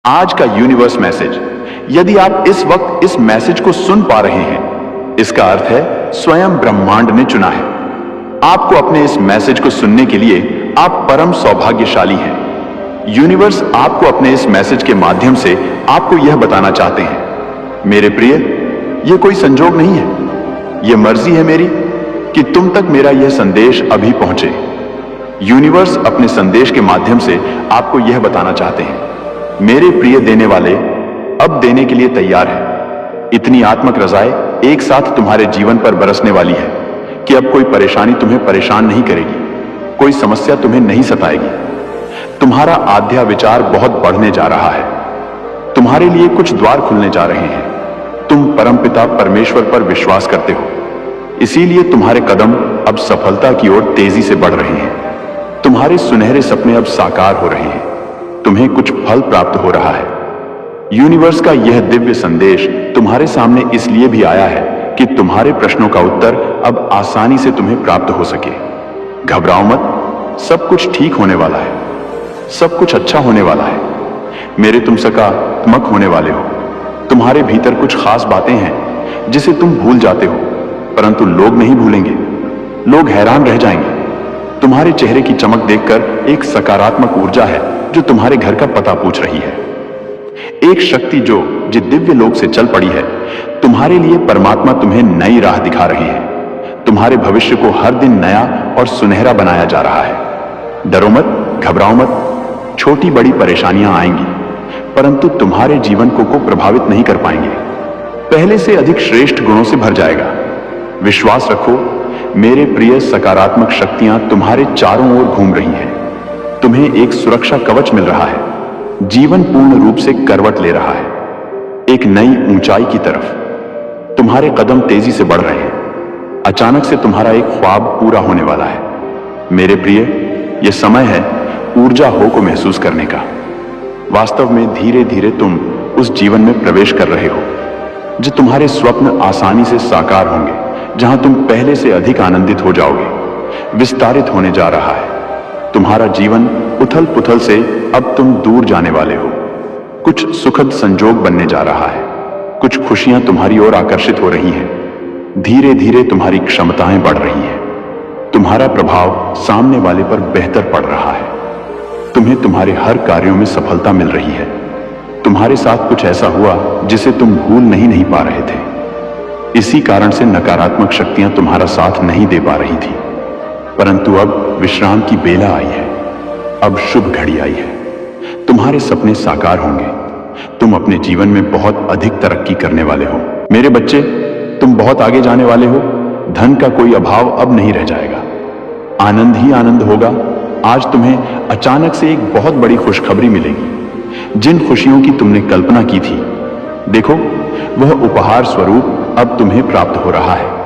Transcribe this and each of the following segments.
आज का universe message. यदि आप इस वक्त इस मैसेज को सुन पा रहे हैं, इसका अर्थ है स्वयं ब्रह्मांड ने चुना है आपको। अपने इस मैसेज को सुनने के लिए आप परम सौभाग्यशाली हैं। यूनिवर्स आपको अपने इस मैसेज के माध्यम से आपको यह बताना चाहते हैं, मेरे प्रिय, यह कोई संजोग नहीं है, यह मर्जी है मेरी कि तुम तक मेरा यह संदेश अभी पहुंचे। यूनिवर्स अपने संदेश के माध्यम से आपको यह बताना चाहते हैं, मेरे प्रिय देने वाले अब देने के लिए तैयार है। इतनी आत्मक रजाएं एक साथ तुम्हारे जीवन पर बरसने वाली है कि अब कोई परेशानी तुम्हें परेशान नहीं करेगी, कोई समस्या तुम्हें नहीं सताएगी। तुम्हारा आध्या विचार बहुत बढ़ने जा रहा है, तुम्हारे लिए कुछ द्वार खुलने जा रहे हैं। तुम परमपिता परमेश्वर पर विश्वास करते हो, इसीलिए तुम्हारे कदम अब सफलता की ओर तेजी से बढ़ रहे हैं। तुम्हारे सुनहरे सपने अब साकार हो रहे हैं, तुम्हें कुछ फल प्राप्त हो रहा है। यूनिवर्स का यह दिव्य संदेश तुम्हारे सामने इसलिए भी आया है कि तुम्हारे प्रश्नों का उत्तर अब आसानी से तुम्हें प्राप्त हो सके। घबराओ मत, सब कुछ ठीक होने वाला है, सब कुछ अच्छा होने वाला है। मेरे तुम सकारात्मक होने वाले हो। तुम्हारे भीतर कुछ खास बातें हैं जिसे तुम भूल जाते हो, परंतु लोग नहीं भूलेंगे, लोग हैरान रह जाएंगे। तुम्हारे चेहरे की चमक देखकर एक सकारात्मक ऊर्जा है जो तुम्हारे घर का पता पूछ रही है। एक शक्ति जो दिव्य लोक से चल पड़ी है। तुम्हारे लिए परमात्मा तुम्हें नई राह दिखा रहे हैं। तुम्हारे भविष्य को हर दिन नया और सुनहरा बनाया जा रहा है। डरो मत, घबराओ मत। छोटी बड़ी परेशानियां आएंगी, परंतु तुम्हारे जीवन को प्रभावित नहीं कर पाएंगे। पहले से अधिक श्रेष्ठ गुणों से भर जाएगा। विश्वास रखो, मेरे प्रिय, सकारात्मक शक्तियां तुम्हारे चारों ओर घूम रही हैं। तुम्हें एक सुरक्षा कवच मिल रहा है। जीवन पूर्ण रूप से करवट ले रहा है, एक नई ऊंचाई की तरफ। तुम्हारे कदम तेजी से बढ़ रहे हैं। अचानक से तुम्हारा एक ख्वाब पूरा होने वाला है। मेरे प्रिय, यह समय है ऊर्जा हो को महसूस करने का। वास्तव में धीरे धीरे तुम उस जीवन में प्रवेश कर रहे हो जो तुम्हारे स्वप्न आसानी से साकार होंगे, जहां तुम पहले से अधिक आनंदित हो जाओगे। विस्तारित होने जा रहा है तुम्हारा जीवन। उथल पुथल से अब तुम दूर जाने वाले हो। कुछ सुखद संजोग बनने जा रहा है, कुछ खुशियां तुम्हारी ओर आकर्षित हो रही हैं। धीरे धीरे तुम्हारी क्षमताएं बढ़ रही हैं। तुम्हारा प्रभाव सामने वाले पर बेहतर पड़ रहा है। तुम्हें तुम्हारे हर कार्यों में सफलता मिल रही है। तुम्हारे साथ कुछ ऐसा हुआ जिसे तुम भूल नहीं पा रहे थे। इसी कारण से नकारात्मक शक्तियां तुम्हारा साथ नहीं दे पा रही थी, परंतु अब विश्राम की बेला आई है। अब शुभ घड़ी आई है। तुम्हारे सपने साकार होंगे। तुम अपने जीवन में बहुत अधिक तरक्की करने वाले हो। मेरे बच्चे, तुम बहुत आगे जाने वाले हो। धन का कोई अभाव अब नहीं रह जाएगा, आनंद ही आनंद होगा। आज तुम्हें अचानक से एक बहुत बड़ी खुशखबरी मिलेगी। जिन खुशियों की तुमने कल्पना की थी, देखो, वह उपहार स्वरूप अब तुम्हें प्राप्त हो रहा है।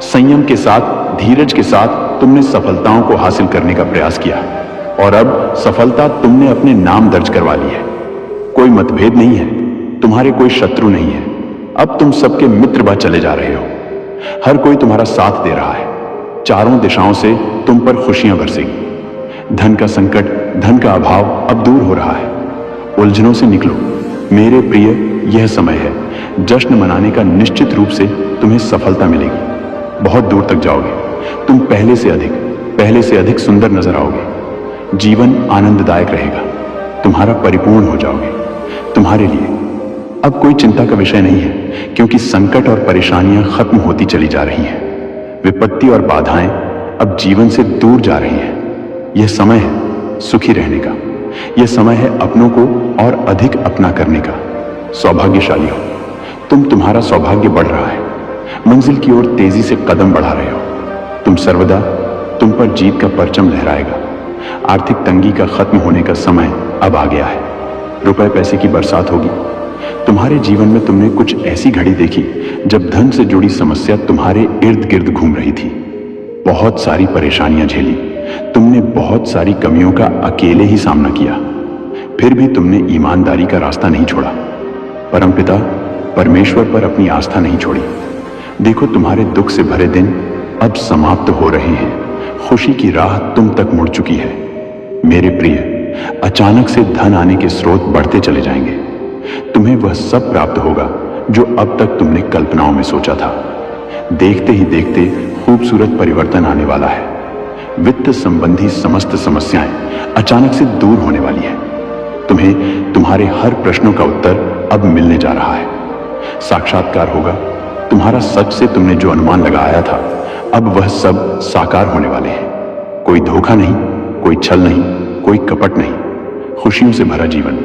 संयम के साथ, धीरज के साथ तुमने सफलताओं को हासिल करने का प्रयास किया और अब सफलता तुमने अपने नाम दर्ज करवा ली है। कोई मतभेद नहीं है, तुम्हारे कोई शत्रु नहीं है। अब तुम सबके मित्र बन चले जा रहे हो। हर कोई तुम्हारा साथ दे रहा है। चारों दिशाओं से तुम पर खुशियां बरसेगी। धन का संकट, धन का अभाव अब दूर हो रहा है। उलझनों से निकलो मेरे प्रिय। यह समय है जश्न मनाने का। निश्चित रूप से तुम्हें सफलता मिलेगी। बहुत दूर तक जाओगे। तुम पहले से अधिक सुंदर नजर आओगे। जीवन आनंददायक रहेगा। तुम्हारा परिपूर्ण हो जाओगे। तुम्हारे लिए अब कोई चिंता का विषय नहीं है, क्योंकि संकट और परेशानियां खत्म होती चली जा रही हैं। विपत्ति और बाधाएं अब जीवन से दूर जा रही हैं। यह समय है सुखी रहने का। यह समय है अपनों को और अधिक अपना करने का। सौभाग्यशाली हो तुम। तुम्हारा सौभाग्य बढ़ रहा है। मंजिल की ओर तेजी से कदम बढ़ा रहे हो। तुम सर्वदा, तुम पर जीत का परचम लहराएगा। आर्थिक तंगी का खत्म होने का समय अब आ गया है। रुपए पैसे की बरसात होगी। तुम्हारे जीवन में तुमने कुछ ऐसी घड़ी देखी जब धन से जुड़ी समस्या तुम्हारे इर्द गिर्द घूम रही थी। बहुत सारी परेशानियां झेली। तुमने बहुत सारी कमियों का अकेले ही सामना किया, फिर भी तुमने ईमानदारी का रास्ता नहीं छोड़ा। परमपिता परमेश्वर पर अपनी आस्था नहीं छोड़ी। देखो, तुम्हारे दुख से भरे दिन अब समाप्त हो रहे हैं। खुशी की राह तुम तक मुड़ चुकी है। मेरे प्रिय, अचानक से धन आने के स्रोत बढ़ते चले जाएंगे। तुम्हें वह सब प्राप्त होगा जो अब तक तुमने कल्पनाओं में सोचा था। देखते ही देखते खूबसूरत परिवर्तन आने वाला है। वित्त संबंधी समस्त समस्याएं अचानक से दूर होने वाली है। तुम्हें तुम्हारे हर प्रश्नों का उत्तर अब मिलने जा रहा है। साक्षात्कार होगा। तुम्हारा सच से तुमने जो अनुमान लगाया था, अब वह सब साकार होने वाले हैं। कोई धोखा नहीं, कोई छल नहीं, कोई कपट नहीं। खुशियों से भरा जीवन,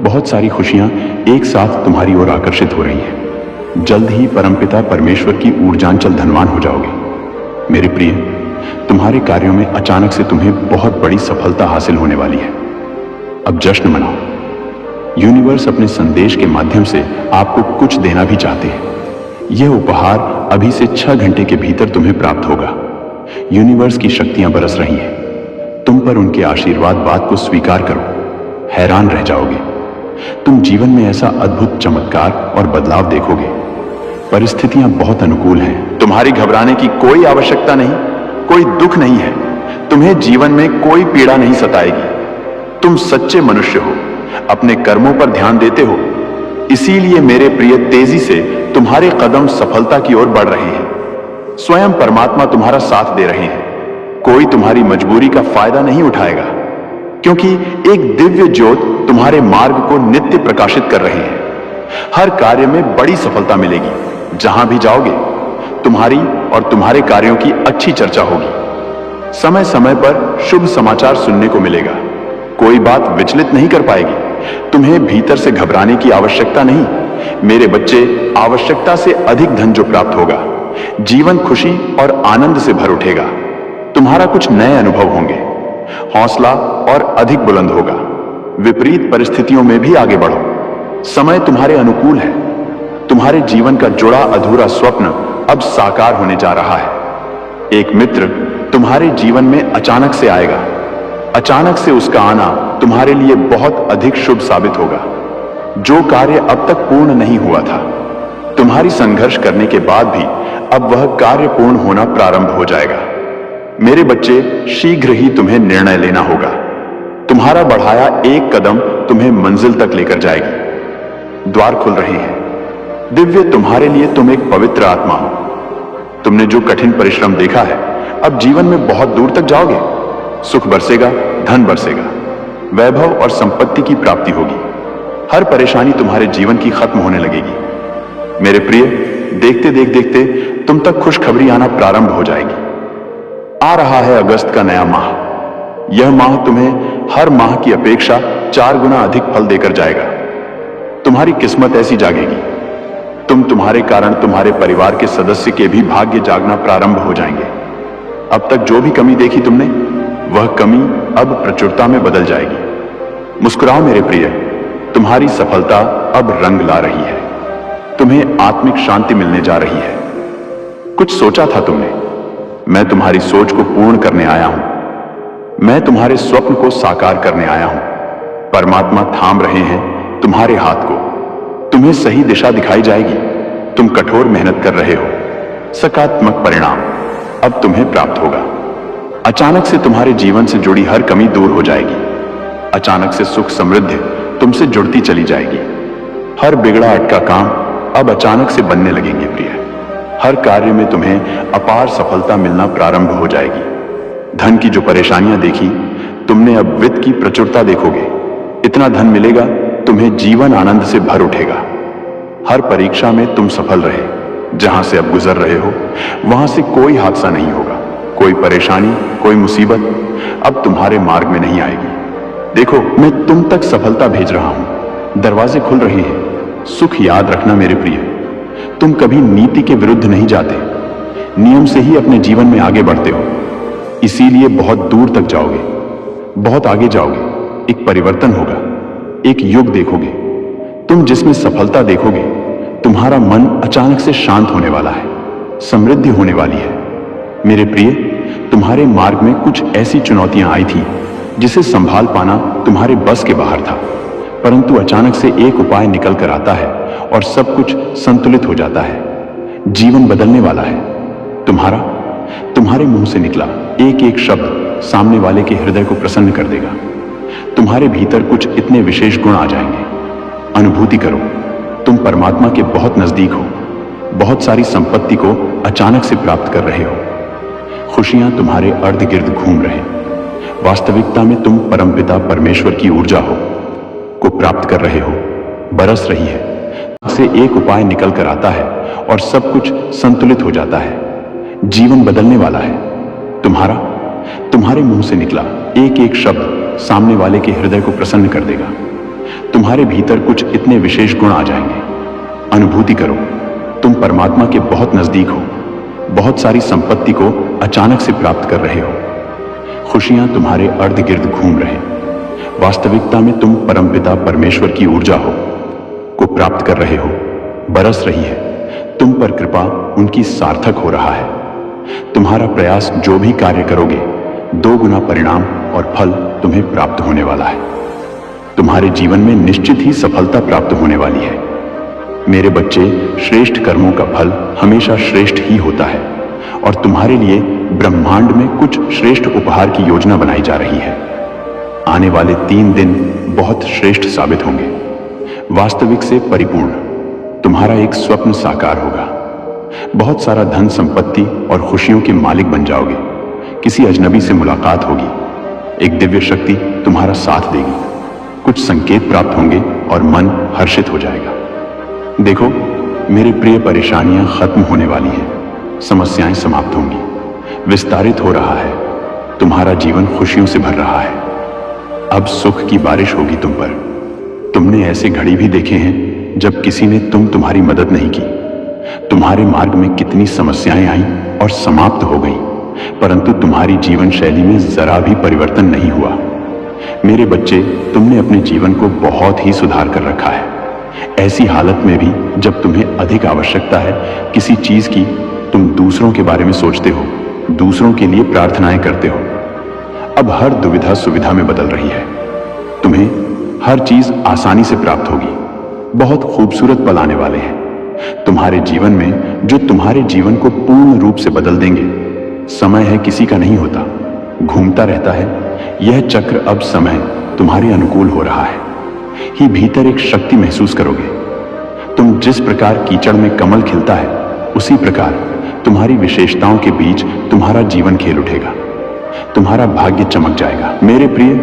बहुत सारी खुशियां एक साथ तुम्हारी ओर आकर्षित हो रही हैं। जल्द ही परमपिता परमेश्वर की ऊर्जांचल धनवान हो जाओगे। मेरे प्रिय, तुम्हारे कार्यों में अचानक से तुम्हें बहुत बड़ी सफलता हासिल होने वाली है। अब जश्न मनाओ। यूनिवर्स अपने संदेश के माध्यम से आपको कुछ देना भी चाहते हैं। यह उपहार अभी से 6 घंटे के भीतर तुम्हें प्राप्त होगा। यूनिवर्स की शक्तियां बरस रही हैं। तुम पर उनके आशीर्वाद बात को स्वीकार करो। हैरान रह जाओगे। तुम जीवन में ऐसा अद्भुत चमत्कार और बदलाव देखोगे। परिस्थितियां बहुत अनुकूल हैं। तुम्हारी घबराने की कोई आवश्यकता नहीं, कोई दुख नहीं है। तुम्हें जीवन में कोई पीड़ा नहीं सताएगी। तुम सच्चे मनुष्य हो, अपने कर्मों पर ध्यान देते हो। इसीलिए मेरे प्रिय, तेजी से तुम्हारे कदम सफलता की ओर बढ़ रहे हैं। स्वयं परमात्मा तुम्हारा साथ दे रहे हैं। कोई तुम्हारी मजबूरी का फायदा नहीं उठाएगा, क्योंकि एक दिव्य ज्योत तुम्हारे मार्ग को नित्य प्रकाशित कर रहे हैं। हर कार्य में बड़ी सफलता मिलेगी। जहां भी जाओगे, तुम्हारी और तुम्हारे कार्यों की अच्छी चर्चा होगी। समय समय पर शुभ समाचार सुनने को मिलेगा। कोई बात विचलित नहीं कर पाएगी। तुम्हें भीतर से घबराने की आवश्यकता नहीं। मेरे बच्चे, आवश्यकता से अधिक धन जो प्राप्त होगा, जीवन खुशी और आनंद से भर उठेगा। तुम्हारा कुछ नए अनुभव होंगे। हौसला और अधिक बुलंद होगा। विपरीत परिस्थितियों में भी आगे बढ़ो। समय तुम्हारे अनुकूल है। तुम्हारे जीवन का जुड़ा अधूरा स्वप्न अब साकार होने जा रहा है। एक मित्र तुम्हारे जीवन में अचानक से आएगा। अचानक से उसका आना तुम्हारे लिए बहुत अधिक शुभ साबित होगा। जो कार्य अब तक पूर्ण नहीं हुआ था, तुम्हारी संघर्ष करने के बाद भी अब वह कार्य पूर्ण होना प्रारंभ हो जाएगा। मेरे बच्चे, शीघ्र ही तुम्हें निर्णय लेना होगा। तुम्हारा बढ़ाया एक कदम तुम्हें मंजिल तक लेकर जाएगी। द्वार खुल रहे हैं। दिव्य, तुम्हारे लिए तुम एक पवित्र आत्मा हो। तुमने जो कठिन परिश्रम देखा है, अब जीवन में बहुत दूर तक जाओगे। सुख बरसेगा, धन बरसेगा, वैभव और संपत्ति की प्राप्ति होगी। हर परेशानी तुम्हारे जीवन की खत्म होने लगेगी। मेरे प्रिय, देखते देखते तुम तक खुशखबरी आना प्रारंभ हो जाएगी। आ रहा है अगस्त का नया माह। यह माह तुम्हें हर माह की अपेक्षा 4 गुना अधिक फल देकर जाएगा। तुम्हारी किस्मत ऐसी जागेगी। तुम्हारे कारण तुम्हारे परिवार के सदस्य के भी भाग्य जागना प्रारंभ हो जाएंगे। अब तक जो भी कमी देखी तुमने, वह कमी अब प्रचुरता में बदल जाएगी। मुस्कुराओ मेरे प्रिय, तुम्हारी सफलता अब रंग ला रही है। तुम्हें आत्मिक शांति मिलने जा रही है। कुछ सोचा था तुमने, मैं तुम्हारी सोच को पूर्ण करने आया हूं। मैं तुम्हारे स्वप्न को साकार करने आया हूं। परमात्मा थाम रहे हैं तुम्हारे हाथ को। तुम्हें सही दिशा दिखाई जाएगी। तुम कठोर मेहनत कर रहे हो। सकारात्मक परिणाम अब तुम्हें प्राप्त होगा। अचानक से तुम्हारे जीवन से जुड़ी हर कमी दूर हो जाएगी। अचानक से सुख समृद्धि तुमसे जुड़ती चली जाएगी। हर बिगड़ा अटका काम अब अचानक से बनने लगेंगे प्रिय। हर कार्य में तुम्हें अपार सफलता मिलना प्रारंभ हो जाएगी। धन की जो परेशानियां देखी तुमने, अब वित्त की प्रचुरता देखोगे। इतना धन मिलेगा, तुम्हें जीवन आनंद से भर उठेगा। हर परीक्षा में तुम सफल रहे। जहां से अब गुजर रहे हो, वहां से कोई हादसा नहीं होगा। कोई परेशानी, कोई मुसीबत अब तुम्हारे मार्ग में नहीं आएगी। देखो, मैं तुम तक सफलता भेज रहा हूं। दरवाजे खुल रहे हैं। सुख याद रखना मेरे प्रिय, तुम कभी नीति के विरुद्ध नहीं जाते। नियम से ही अपने जीवन में आगे बढ़ते हो। इसीलिए बहुत दूर तक जाओगे, बहुत आगे जाओगे। एक परिवर्तन होगा, एक युग देखोगे। तुम जिसमें सफलता देखोगे, तुम्हारा मन अचानक से शांत होने वाला है। समृद्धि होने वाली है। मेरे प्रिय, तुम्हारे मार्ग में कुछ ऐसी चुनौतियां आई थी जिसे संभाल पाना तुम्हारे बस के बाहर था। परंतु अचानक से एक उपाय निकल कर आता है और सब कुछ संतुलित हो जाता है। जीवन बदलने वाला है। तुम्हारे मुंह से निकला एक एक शब्द सामने वाले के हृदय को प्रसन्न कर देगा। तुम्हारे भीतर कुछ इतने विशेष गुण आ जाएंगे। अनुभूति करो, तुम परमात्मा के बहुत नजदीक हो। बहुत सारी संपत्ति को अचानक से प्राप्त कर रहे हो। खुशियां तुम्हारे अर्ध गिर्द घूम रहे। वास्तविकता में तुम परमपिता परमेश्वर की ऊर्जा को प्राप्त कर रहे हो। बरस रही है से एक उपाय निकल कर आता है और सब कुछ संतुलित हो जाता है। जीवन बदलने वाला है। तुम्हारे मुंह से निकला एक एक शब्द सामने वाले के हृदय को प्रसन्न कर देगा। तुम्हारे भीतर कुछ इतने विशेष गुण आ जाएंगे। अनुभूति करो, तुम परमात्मा के बहुत नजदीक हो। बहुत सारी संपत्ति को अचानक से प्राप्त कर रहे हो। खुशियां तुम्हारे अर्ध गिर्द घूम रहे। वास्तविकता में तुम परमपिता परमेश्वर की ऊर्जा को प्राप्त कर रहे हो। बरस रही है तुम पर कृपा, उनकी सार्थक हो रहा है। तुम्हारा प्रयास जो भी कार्य करोगे, 2 गुना परिणाम और फल तुम्हें प्राप्त होने वाला है। तुम्हारे जीवन में निश्चित ही सफलता प्राप्त होने वाली है। मेरे बच्चे, श्रेष्ठ कर्मों का फल हमेशा श्रेष्ठ ही होता है और तुम्हारे लिए ब्रह्मांड में कुछ श्रेष्ठ उपहार की योजना बनाई जा रही है। आने वाले 3 दिन बहुत श्रेष्ठ साबित होंगे। वास्तविक से परिपूर्ण तुम्हारा एक स्वप्न साकार होगा। बहुत सारा धन संपत्ति और खुशियों के मालिक बन जाओगे। किसी अजनबी से मुलाकात होगी। एक दिव्य शक्ति तुम्हारा साथ देगी। कुछ संकेत प्राप्त होंगे और मन हर्षित हो जाएगा। देखो मेरे प्रिय, परेशानियां खत्म होने वाली हैं। समस्याएं समाप्त होंगी। विस्तारित हो रहा है। तुम्हारा जीवन खुशियों से भर रहा है। अब सुख की बारिश होगी तुम पर। तुमने ऐसे घड़ी भी देखे हैं जब किसी ने तुम्हारी मदद नहीं की। तुम्हारे मार्ग में कितनी समस्याएं आई और समाप्त हो गई, परंतु तुम्हारी जीवन शैली में जरा भी परिवर्तन नहीं हुआ। मेरे बच्चे, तुमने अपने जीवन को बहुत ही सुधार कर रखा है। ऐसी हालत में भी जब तुम्हें अधिक आवश्यकता है किसी चीज की, तुम दूसरों के बारे में सोचते हो, दूसरों के लिए प्रार्थनाएं करते हो। अब हर दुविधा सुविधा में बदल रही है। तुम्हें हर चीज आसानी से प्राप्त होगी। बहुत खूबसूरत पल आने वाले हैं तुम्हारे जीवन में, जो तुम्हारे जीवन को पूर्ण रूप से बदल देंगे। समय है किसी का नहीं होता, घूमता रहता है। यह चक्र अब समय तुम्हारे अनुकूल हो रहा है। ही भीतर एक शक्ति महसूस करोगे। तुम जिस प्रकार कीचड़ में कमल खिलता है, उसी प्रकार तुम्हारी विशेषताओं के बीच तुम्हारा जीवन खेल उठेगा। तुम्हारा भाग्य चमक जाएगा। मेरे प्रिय,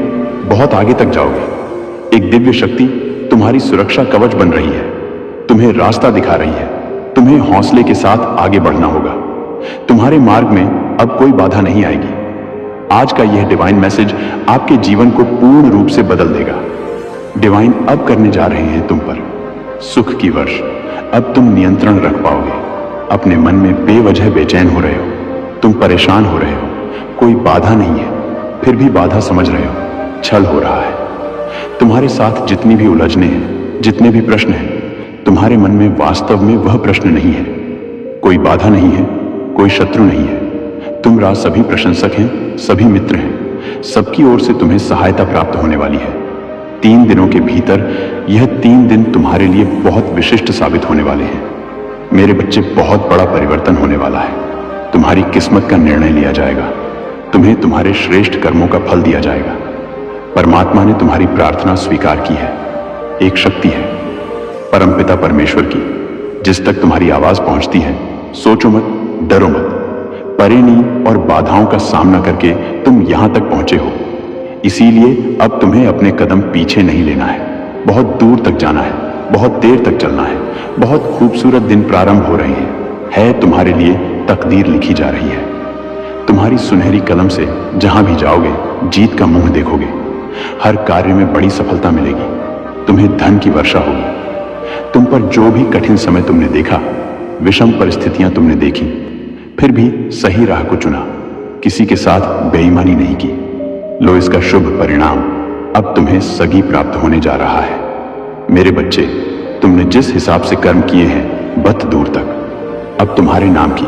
बहुत आगे तक जाओगे। एक दिव्य शक्ति तुम्हारी सुरक्षा कवच बन रही है। तुम्हें रास्ता दिखा रही है। तुम्हें हौसले के साथ आगे बढ़ना होगा। तुम्हारे मार्ग में अब कोई बाधा नहीं आएगी। आज का यह डिवाइन मैसेज आपके जीवन को पूर्ण रूप से बदल देगा। डिवाइन अब करने जा रहे हैं तुम पर सुख की वर्ष। अब तुम नियंत्रण रख पाओगे। अपने मन में बेवजह बेचैन हो रहे हो, तुम परेशान हो रहे हो, कोई बाधा नहीं है, फिर भी बाधा समझ रहे हो, छल हो रहा है। तुम्हारे साथ जितनी भी उलझने हैं, जितने भी प्रश्न हैं, तुम्हारे मन में वास्तव में वह प्रश्न नहीं है। कोई बाधा नहीं है, कोई शत्रु नहीं है। तुम सभी प्रशंसक हैं, सभी मित्र हैं। सबकी ओर से तुम्हें सहायता प्राप्त होने वाली है। 3 दिनों के भीतर यह 3 दिन तुम्हारे लिए बहुत विशिष्ट साबित होने वाले हैं। मेरे बच्चे, बहुत बड़ा परिवर्तन होने वाला है। तुम्हारी किस्मत का निर्णय लिया जाएगा। तुम्हें तुम्हारे श्रेष्ठ कर्मों का फल दिया जाएगा। परमात्मा ने तुम्हारी प्रार्थना स्वीकार की है। एक शक्ति है परमपिता परमेश्वर की, जिस तक तुम्हारी आवाज पहुंचती है। सोचो मत, डरो मत। परेशानी और बाधाओं का सामना करके तुम यहां तक पहुंचे हो। इसीलिए अब तुम्हें अपने कदम पीछे नहीं लेना है। बहुत दूर तक जाना है, बहुत देर तक चलना है। बहुत खूबसूरत दिन प्रारंभ हो रहे हैं। तुम्हारे लिए तकदीर लिखी जा रही है। तुम्हारी सुनहरी कलम से जहां भी जाओगे, जीत का मुंह देखोगे। हर कार्य में बड़ी सफलता मिलेगी। तुम्हें धन की वर्षा होगी। तुम पर जो भी कठिन समय तुमने देखा, विषम परिस्थितियां तुमने देखी, फिर भी सही राह को चुना। किसी के साथ बेईमानी नहीं की। लो, इसका शुभ परिणाम अब तुम्हें सगी प्राप्त होने जा रहा है। मेरे बच्चे, तुमने जिस हिसाब से कर्म किए हैं, बत दूर तक अब तुम्हारे नाम की,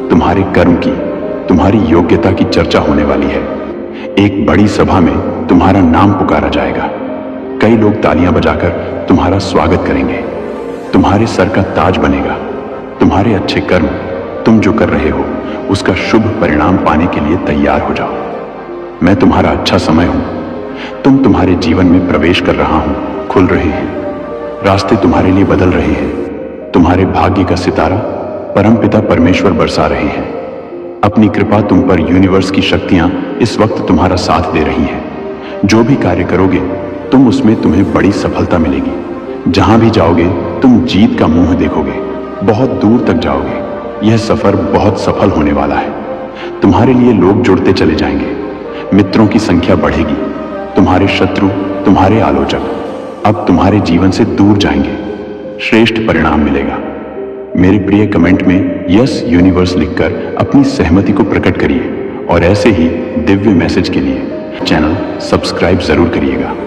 तुम्हारे कर्म की, तुम्हारी योग्यता की चर्चा होने वाली है। एक बड़ी सभा में तुम्हारा नाम पुकारा जाएगा। कई लोग तालियां बजाकर तुम्हारा स्वागत करेंगे। तुम्हारे सर का ताज बनेगा। तुम्हारे अच्छे कर्म, तुम जो कर रहे हो, उसका शुभ परिणाम पाने के लिए तैयार हो जाओ। मैं तुम्हारा अच्छा समय हूं। तुम तुम्हारे जीवन में प्रवेश कर रहा हूं, खुल रहे हैं। रास्ते तुम्हारे लिए बदल रहे हैं। तुम्हारे भाग्य का सितारा परमपिता परमेश्वर बरसा रहे हैं। अपनी कृपा तुम पर यूनिवर्स की शक्तियां इस वक्त तुम्हारा साथ दे रही हैं। जो भी कार्य करोगे तुम उसमें तुम्हें बड़ी सफलता मिलेगी। जहां भी जाओगे तुम जीत का मुंह देखोगे। बहुत दूर तक जाओगे। यह सफर बहुत सफल होने वाला है। तुम्हारे लिए लोग जुड़ते चले जाएंगे। मित्रों की संख्या बढ़ेगी। तुम्हारे शत्रु, तुम्हारे आलोचक अब तुम्हारे जीवन से दूर जाएंगे। श्रेष्ठ परिणाम मिलेगा। मेरे प्रिय कमेंट में यस यूनिवर्स लिखकर अपनी सहमति को प्रकट करिए और ऐसे ही दिव्य मैसेज के लिए चैनल सब्सक्राइब जरूर करिएगा।